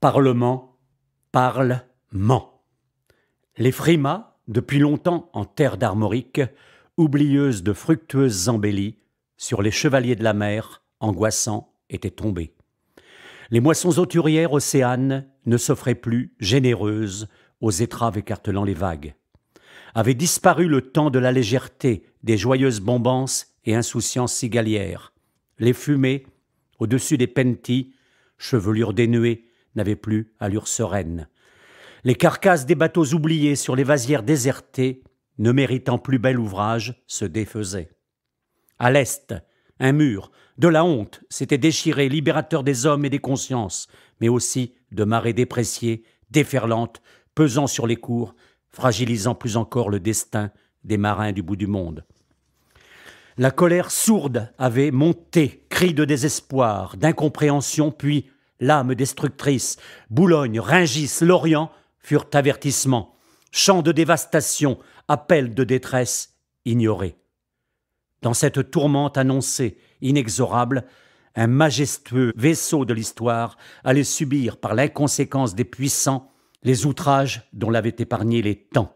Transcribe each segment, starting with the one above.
Parlement, parle-ment. Les frimas, depuis longtemps en terre d'Armorique, oublieuses de fructueuses embellies, sur les chevaliers de la mer, angoissants, étaient tombés. Les moissons auturières océanes ne s'offraient plus, généreuses, aux étraves écartelant les vagues. Avait disparu le temps de la légèreté, des joyeuses bombances et insouciances cigalières. Les fumées, au-dessus des pentis, chevelures dénuées, n'avaient plus allure sereine. Les carcasses des bateaux oubliés sur les vasières désertées, ne méritant plus bel ouvrage, se défaisaient. À l'est, un mur, de la honte, s'était déchiré, libérateur des hommes et des consciences, mais aussi de marées dépréciées, déferlantes, pesant sur les cours, fragilisant plus encore le destin des marins du bout du monde. La colère sourde avait monté, cri de désespoir, d'incompréhension, puis l'âme destructrice, Boulogne, Rungis, Lorient furent avertissements, chants de dévastation, appels de détresse ignorés. Dans cette tourmente annoncée, inexorable, un majestueux vaisseau de l'histoire allait subir par l'inconséquence des puissants les outrages dont l'avaient épargné les temps.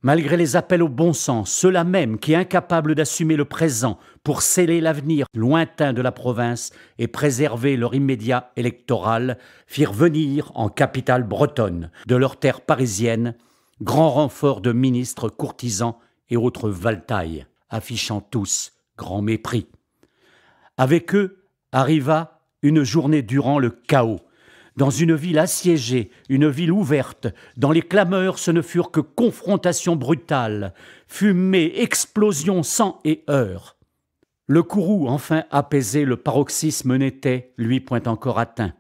Malgré les appels au bon sens, ceux-là même qui, incapables d'assumer le présent pour sceller l'avenir lointain de la province et préserver leur immédiat électoral, firent venir en capitale bretonne, de leur terre parisienne, grand renfort de ministres, courtisans et autres valetailles, affichant tous grand mépris. Avec eux arriva une journée durant le chaos. Dans une ville assiégée, une ville ouverte, dans les clameurs ce ne furent que confrontations brutales, fumée, explosions, sang et heurts. Le courroux enfin apaisé, le paroxysme n'était, lui, point encore atteint.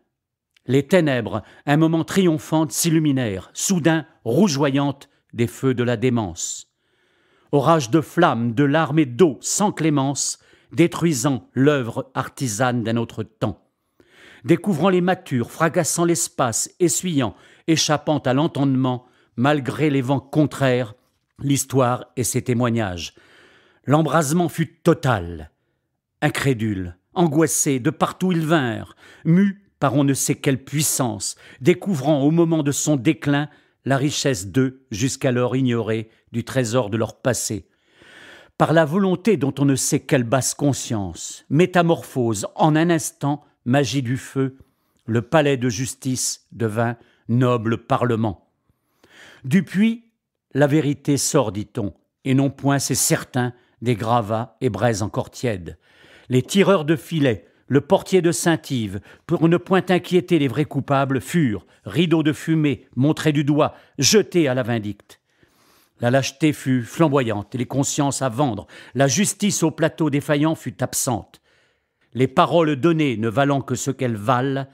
Les ténèbres, un moment triomphantes, s'illuminèrent, soudain rougeoyantes des feux de la démence. Orage de flammes, de larmes et d'eau, sans clémence, détruisant l'œuvre artisane d'un autre temps. Découvrant les matures, fracassant l'espace, essuyant, échappant à l'entendement, malgré les vents contraires, l'histoire et ses témoignages. L'embrasement fut total. Incrédules, angoissés, de partout ils vinrent, mus par on ne sait quelle puissance, découvrant au moment de son déclin la richesse d'eux, jusqu'alors ignorée, du trésor de leur passé. Par la volonté dont on ne sait quelle basse conscience, métamorphose en un instant, magie du feu, le palais de justice devint noble parlement. Du puits, la vérité sort, dit-on, et non point, c'est certain, des gravats et braises encore tièdes. Les tireurs de filets, le portier de Saint-Yves, pour ne point inquiéter les vrais coupables, furent, rideaux de fumée, montrés du doigt, jetés à la vindicte. La lâcheté fut flamboyante et les consciences à vendre, la justice au plateau défaillant fut absente. Les paroles données ne valant que ce qu'elles valent,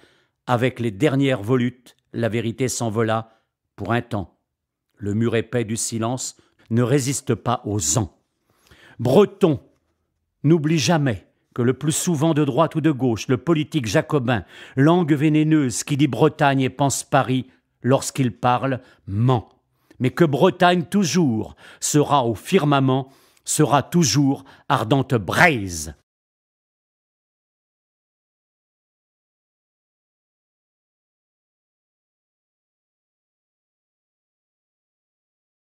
avec les dernières volutes, la vérité s'envola pour un temps. Le mur épais du silence ne résiste pas aux ans. Breton, n'oublie jamais que le plus souvent de droite ou de gauche, le politique jacobin, langue vénéneuse qui dit Bretagne et pense Paris, lorsqu'il parle, ment. Mais que Bretagne toujours sera au firmament, sera toujours ardente braise.